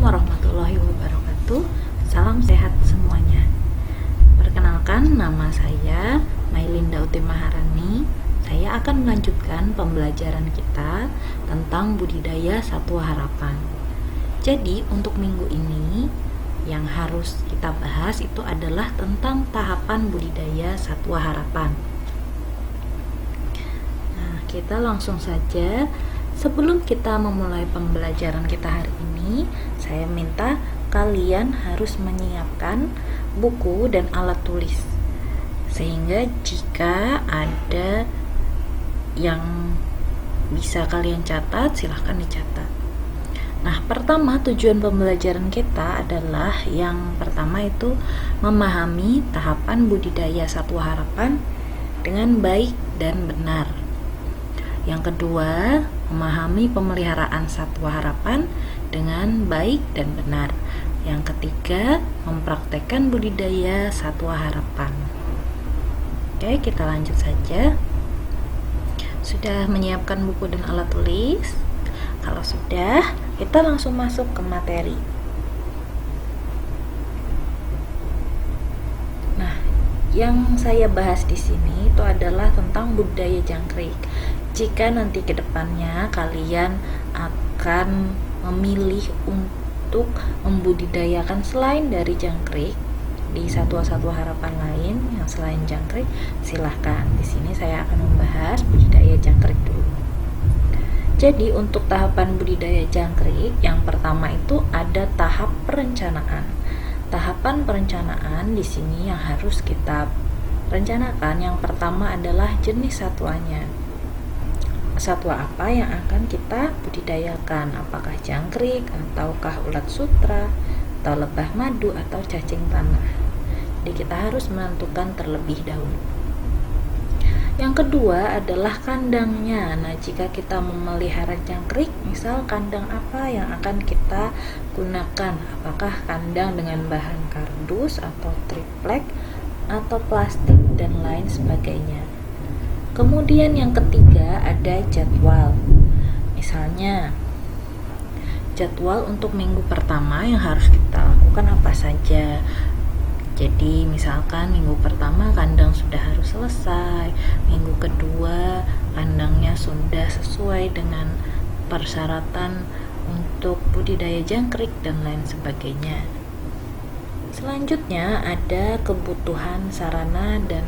Assalamualaikum warahmatullahi wabarakatuh. Salam sehat semuanya. Perkenalkan, nama saya Mailinda Uti Maharani. Saya akan melanjutkan pembelajaran kita tentang budidaya satwa harapan. Jadi untuk minggu ini yang harus kita bahas itu adalah tentang tahapan budidaya satwa harapan. Nah, kita langsung saja. Sebelum kita memulai pembelajaran kita hari ini, saya minta kalian harus menyiapkan buku dan alat tulis. Sehingga jika ada yang bisa kalian catat, silahkan dicatat. Nah, pertama tujuan pembelajaran kita adalah yang pertama itu memahami tahapan budidaya satwa harapan dengan baik dan benar. Yang kedua, memahami pemeliharaan satwa harapan dengan baik dan benar. Yang ketiga, mempraktekkan budidaya satwa harapan. Oke, kita lanjut saja. Sudah menyiapkan buku dan alat tulis? Kalau sudah, kita langsung masuk ke materi. Nah, yang saya bahas di sini itu adalah tentang budidaya jangkrik. Jika nanti ke depannya kalian akan memilih untuk membudidayakan selain dari jangkrik di satwa-satwa harapan lain yang selain jangkrik, silahkan. Di sini saya akan membahas budidaya jangkrik dulu. Jadi untuk tahapan budidaya jangkrik, yang pertama itu ada tahap perencanaan. Tahapan perencanaan di sini yang harus kita rencanakan, yang pertama adalah jenis satwanya. Satwa apa yang akan kita budidayakan, apakah jangkrik ataukah ulat sutra atau lebah madu atau cacing tanah. Jadi kita harus menentukan terlebih dahulu. Yang kedua adalah kandangnya. Nah, jika kita memelihara jangkrik, misal kandang apa yang akan kita gunakan, apakah kandang dengan bahan kardus atau triplek atau plastik dan lain sebagainya. Kemudian yang ketiga ada jadwal. Misalnya jadwal untuk minggu pertama yang harus kita lakukan apa saja. Jadi misalkan minggu pertama kandang sudah harus selesai, minggu kedua kandangnya sudah sesuai dengan persyaratan untuk budidaya jangkrik dan lain sebagainya. Selanjutnya ada kebutuhan sarana dan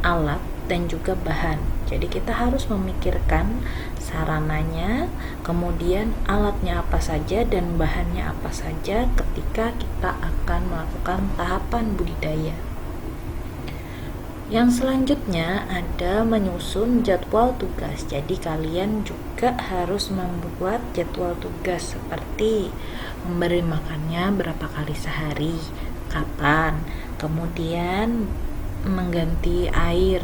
alat dan juga bahan. Jadi kita harus memikirkan sarananya, kemudian alatnya apa saja dan bahannya apa saja ketika kita akan melakukan tahapan budidaya. Yang selanjutnya ada menyusun jadwal tugas. Jadi kalian juga harus membuat jadwal tugas seperti memberi makannya berapa kali sehari, kapan, kemudian mengganti air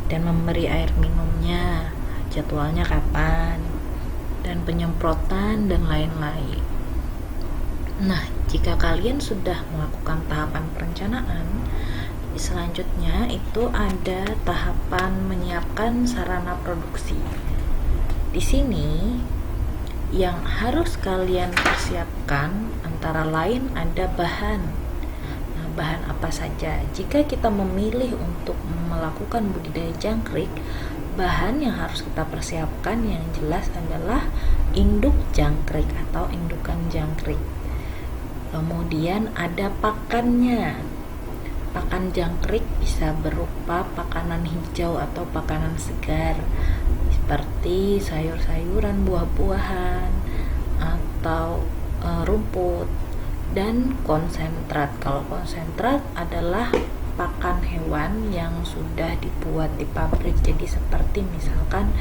dan memberi air minumnya, jadwalnya kapan, dan penyemprotan dan lain-lain. Nah, jika kalian sudah melakukan tahapan perencanaan, selanjutnya itu ada tahapan menyiapkan sarana produksi. Di sini yang harus kalian persiapkan antara lain ada bahan. Bahan apa saja? Jika kita memilih untuk melakukan budidaya jangkrik, bahan yang harus kita persiapkan yang jelas adalah induk jangkrik atau indukan jangkrik. Kemudian ada pakannya. Pakan jangkrik bisa berupa pakanan hijau atau pakanan segar seperti sayur-sayuran, buah-buahan atau rumput. Dan konsentrat. Kalau konsentrat adalah pakan hewan yang sudah dibuat di pabrik, jadi seperti misalkan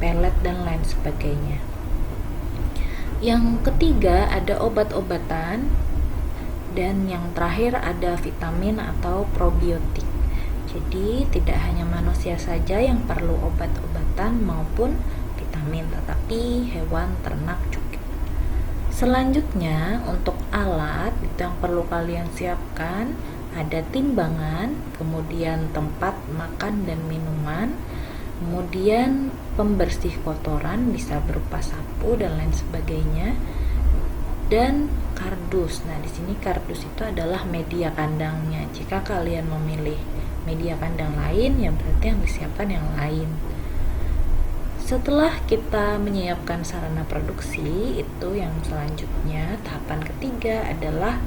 pelet dan lain sebagainya. Yang ketiga ada obat-obatan, dan yang terakhir ada vitamin atau probiotik. Jadi tidak hanya manusia saja yang perlu obat-obatan maupun vitamin, tetapi hewan ternak juga. Selanjutnya untuk alat itu yang perlu kalian siapkan ada timbangan, kemudian tempat makan dan minuman, kemudian pembersih kotoran bisa berupa sapu dan lain sebagainya, dan kardus. Nah, di sini kardus itu adalah media kandangnya. Jika kalian memilih media kandang lain, ya berarti yang disiapkan yang lain. Setelah kita menyiapkan sarana produksi, itu yang selanjutnya tahapan ketiga adalah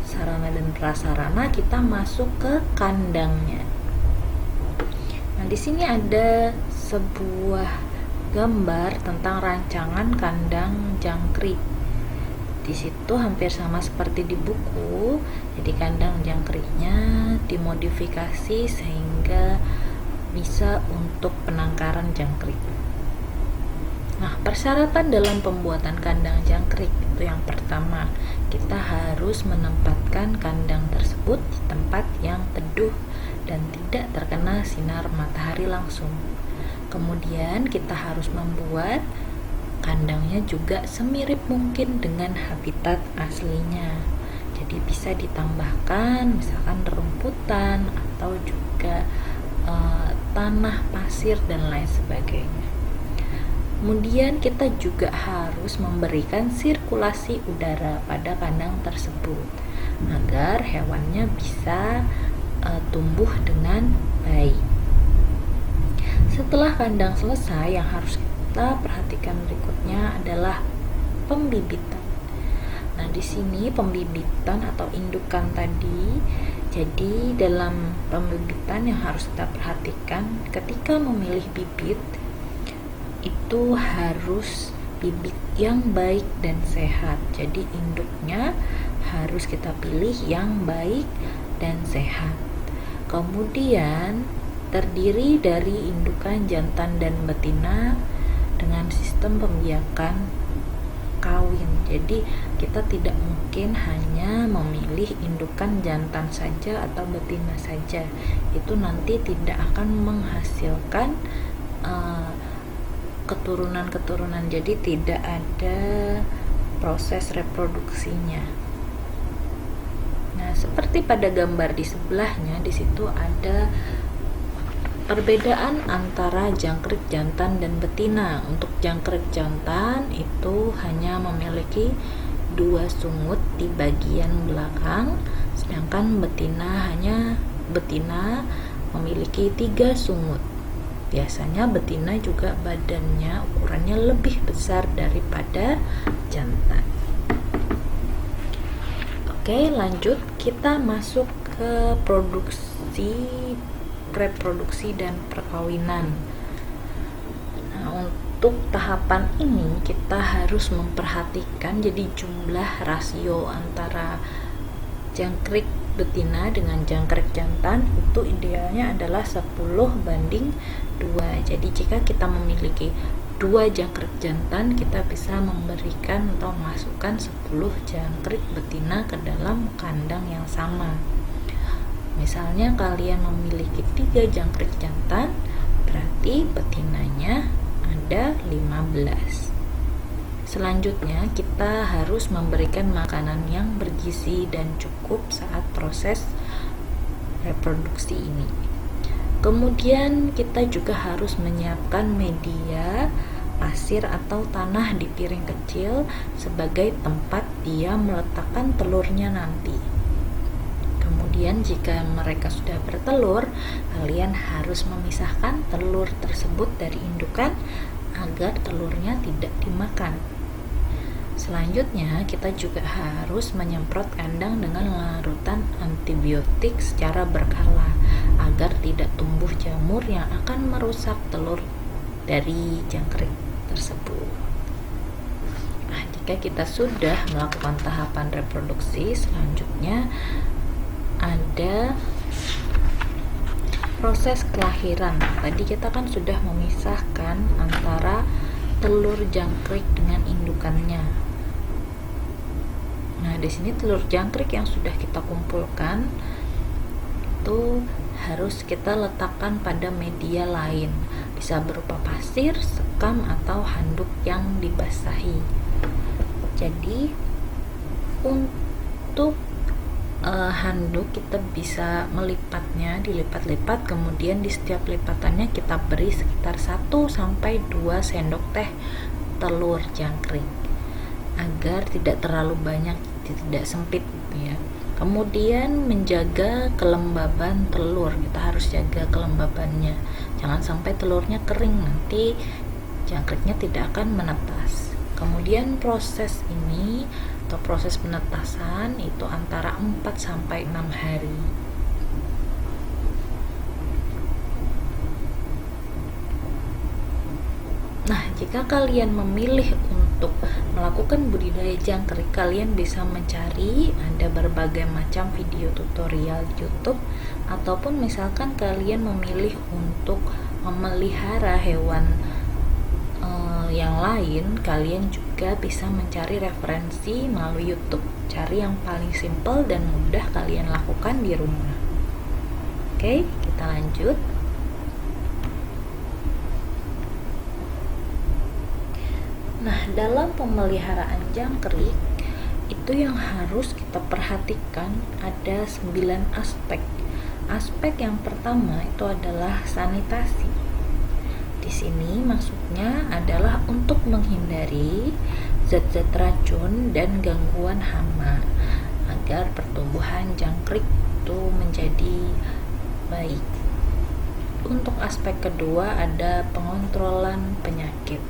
sarana dan prasarana, kita masuk ke kandangnya. Nah, di sini ada sebuah gambar tentang rancangan kandang jangkrik. Di situ hampir sama seperti di buku. Jadi kandang jangkriknya dimodifikasi sehingga bisa untuk penangkaran jangkrik. Nah, persyaratan dalam pembuatan kandang jangkrik itu yang pertama, kita harus menempatkan kandang tersebut di tempat yang teduh dan tidak terkena sinar matahari langsung. Kemudian kita harus membuat kandangnya juga semirip mungkin dengan habitat aslinya. Jadi bisa ditambahkan misalkan rumputan atau juga tanah, pasir, dan lain sebagainya. Kemudian kita juga harus memberikan sirkulasi udara pada kandang tersebut agar hewannya bisa tumbuh dengan baik. Setelah kandang selesai, yang harus kita perhatikan berikutnya adalah pembibitan. Nah, di sini pembibitan atau indukan tadi. Jadi dalam pembibitan yang harus kita perhatikan ketika memilih bibit itu harus bibit yang baik dan sehat. Jadi induknya harus kita pilih yang baik dan sehat. Kemudian terdiri dari indukan jantan dan betina dengan sistem pembiakan kawin. Jadi kita tidak mungkin hanya memilih indukan jantan saja atau betina saja. Itu nanti tidak akan menghasilkan keturunan-keturunan. Jadi tidak ada proses reproduksinya. Nah, seperti pada gambar di sebelahnya, di situ ada perbedaan antara jangkrik jantan dan betina. Untuk jangkrik jantan itu hanya memiliki 2 sungut di bagian belakang, sedangkan betina memiliki 3 sungut. Biasanya betina juga badannya ukurannya lebih besar daripada jantan. Oke, lanjut kita masuk ke reproduksi dan perkawinan. Nah, untuk tahapan ini kita harus memperhatikan jadi jumlah rasio antara jangkrik betina dengan jangkrik jantan itu idealnya adalah 10:2. Jadi jika kita memiliki 2 jangkrik jantan, kita bisa memberikan atau masukkan 10 jangkrik betina ke dalam kandang yang sama. Misalnya kalian memiliki 3 jangkrik jantan, berarti betinanya ada 15. Selanjutnya kita harus memberikan makanan yang bergizi dan cukup saat proses reproduksi ini. Kemudian kita juga harus menyiapkan media pasir atau tanah di piring kecil sebagai tempat dia meletakkan telurnya nanti. Kemudian jika mereka sudah bertelur, kalian harus memisahkan telur tersebut dari indukan agar telurnya tidak dimakan. Selanjutnya kita juga harus menyemprot kandang dengan larutan antibiotik secara berkala agar tidak tumbuh jamur yang akan merusak telur dari jangkrik tersebut. Nah, jika kita sudah melakukan tahapan reproduksi, selanjutnya ada proses kelahiran. Tadi kita kan sudah memisahkan antara telur jangkrik dengan indukannya. Nah, di sini telur jangkrik yang sudah kita kumpulkan itu harus kita letakkan pada media lain. Bisa berupa pasir, sekam, atau handuk yang dibasahi. Jadi untuk handuk kita bisa melipatnya, dilipat-lipat, kemudian di setiap lipatannya kita beri sekitar 1-2 sendok teh telur jangkrik. agar tidak terlalu banyak, tidak sempit gitu ya. Kemudian menjaga kelembaban telur, kita harus jaga kelembabannya, jangan sampai telurnya kering, nanti jangkriknya tidak akan menetas. Kemudian proses ini atau proses penetasan itu antara 4 sampai 6 hari. Nah, jika kalian memilih untuk melakukan budidaya jangkrik, kalian bisa mencari, ada berbagai macam video tutorial YouTube, ataupun misalkan kalian memilih untuk memelihara hewan yang lain, kalian juga bisa mencari referensi melalui YouTube. Cari yang paling simple dan mudah kalian lakukan di rumah. Oke, kita lanjut. Nah, dalam pemeliharaan jangkrik itu yang harus kita perhatikan ada 9 aspek. Aspek yang pertama itu adalah sanitasi. Di sini maksudnya adalah untuk menghindari zat-zat racun dan gangguan hama agar pertumbuhan jangkrik itu menjadi baik. Untuk aspek kedua ada pengontrolan penyakit.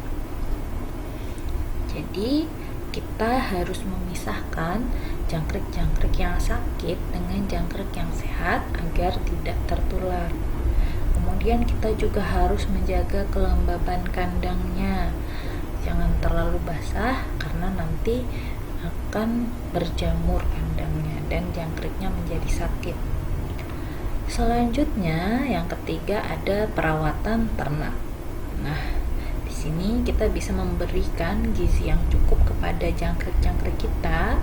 Jadi kita harus memisahkan jangkrik-jangkrik yang sakit dengan jangkrik yang sehat agar tidak tertular. Kemudian kita juga harus menjaga kelembaban kandangnya, jangan terlalu basah karena nanti akan berjamur kandangnya dan jangkriknya menjadi sakit. Selanjutnya yang ketiga ada perawatan ternak. Nah, di sini kita bisa memberikan gizi yang cukup kepada jangkrik-jangkrik kita,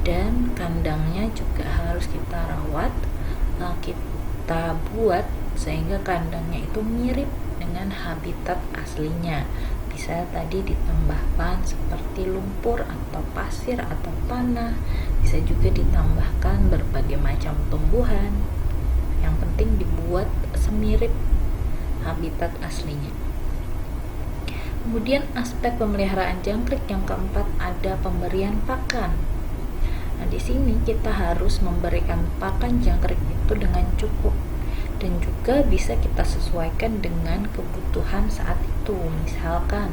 dan kandangnya juga harus kita rawat, kita buat sehingga kandangnya itu mirip dengan habitat aslinya. Bisa tadi ditambahkan seperti lumpur atau pasir atau tanah, bisa juga ditambahkan berbagai macam tumbuhan. Yang penting dibuat semirip habitat aslinya. Kemudian aspek pemeliharaan jangkrik yang keempat ada pemberian pakan. Nah, di sini kita harus memberikan pakan jangkrik itu dengan cukup dan juga bisa kita sesuaikan dengan kebutuhan saat itu. Misalkan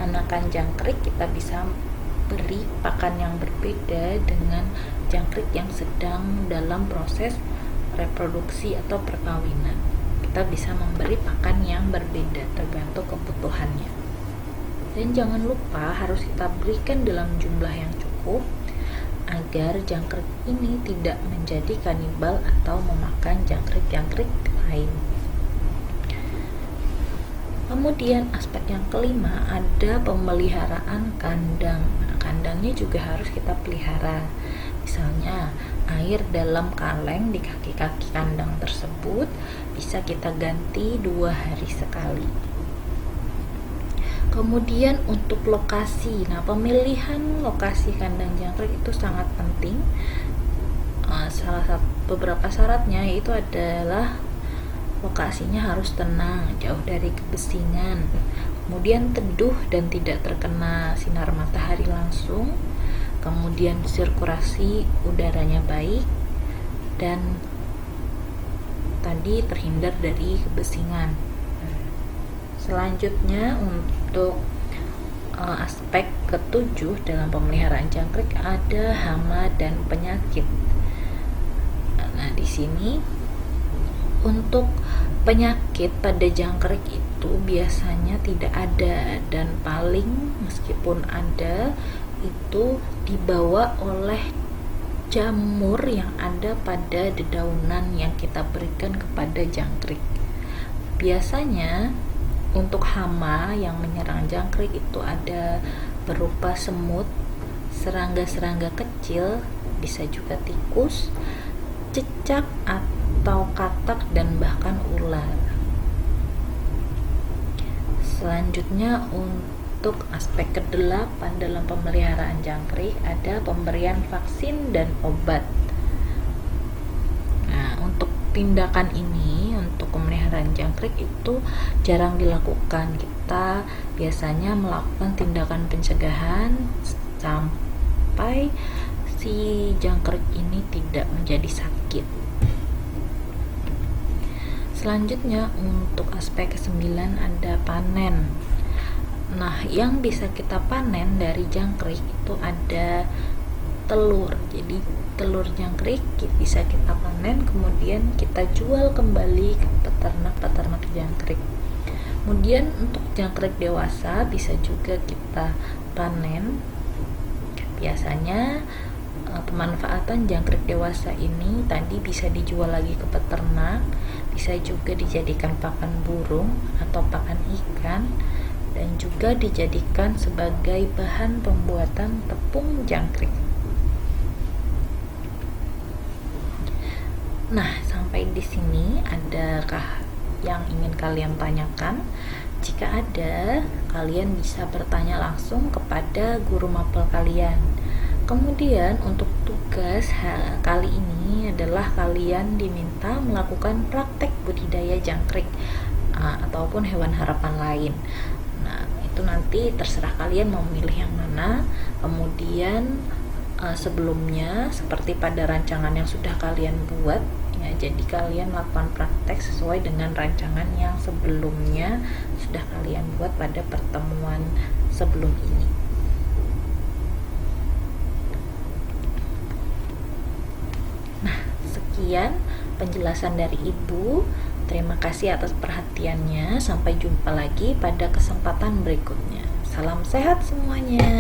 anakan jangkrik kita bisa beri pakan yang berbeda dengan jangkrik yang sedang dalam proses reproduksi atau perkawinan. Kita bisa memberi pakan yang berbeda tergantung kebutuhannya. Dan jangan lupa harus kita berikan dalam jumlah yang cukup agar jangkrik ini tidak menjadi kanibal atau memakan jangkrik-jangkrik lain. Kemudian aspek yang kelima ada pemeliharaan kandang. Nah, kandangnya juga harus kita pelihara. Misalnya air dalam kaleng di kaki-kaki kandang tersebut bisa kita ganti 2 hari sekali. Kemudian untuk lokasi, nah pemilihan lokasi kandang jangkrik itu sangat penting. Salah satu beberapa syaratnya yaitu adalah lokasinya harus tenang, jauh dari kebisingan, kemudian teduh dan tidak terkena sinar matahari langsung, kemudian sirkulasi udaranya baik, dan tadi terhindar dari kebisingan. Selanjutnya untuk aspek ketujuh dalam pemeliharaan jangkrik ada hama dan penyakit. Nah, di sini untuk penyakit pada jangkrik itu biasanya tidak ada, dan paling meskipun ada itu dibawa oleh jamur yang ada pada dedaunan yang kita berikan kepada jangkrik. Biasanya untuk hama yang menyerang jangkrik itu ada berupa semut, serangga-serangga kecil, bisa juga tikus, cicak atau katak, dan bahkan ular. Selanjutnya untuk aspek ke-8 dalam pemeliharaan jangkrik ada pemberian vaksin dan obat. Nah, untuk tindakan ini untuk pemeliharaan jangkrik itu jarang dilakukan. Kita biasanya melakukan tindakan pencegahan sampai si jangkrik ini tidak menjadi sakit. Selanjutnya untuk aspek ke-9 ada panen. Nah, yang bisa kita panen dari jangkrik itu ada telur. Jadi telur jangkrik bisa kita panen, kemudian kita jual kembali ke peternak-peternak jangkrik. Kemudian untuk jangkrik dewasa bisa juga kita panen. Biasanya pemanfaatan jangkrik dewasa ini tadi bisa dijual lagi ke peternak, bisa juga dijadikan pakan burung atau pakan ikan, dan juga dijadikan sebagai bahan pembuatan tepung jangkrik. Nah, sampai di sini adakah yang ingin kalian tanyakan? Jika ada, kalian bisa bertanya langsung kepada guru mapel kalian. Kemudian untuk tugas kali ini adalah kalian diminta melakukan praktek budidaya jangkrik ataupun hewan harapan lain. Nah, itu nanti terserah kalian mau memilih yang mana. Kemudian sebelumnya seperti pada rancangan yang sudah kalian buat ya, jadi kalian melakukan praktek sesuai dengan rancangan yang sebelumnya sudah kalian buat pada pertemuan sebelum ini. Nah, sekian penjelasan dari Ibu. Terima kasih atas perhatiannya. Sampai jumpa lagi pada kesempatan berikutnya. Salam sehat semuanya.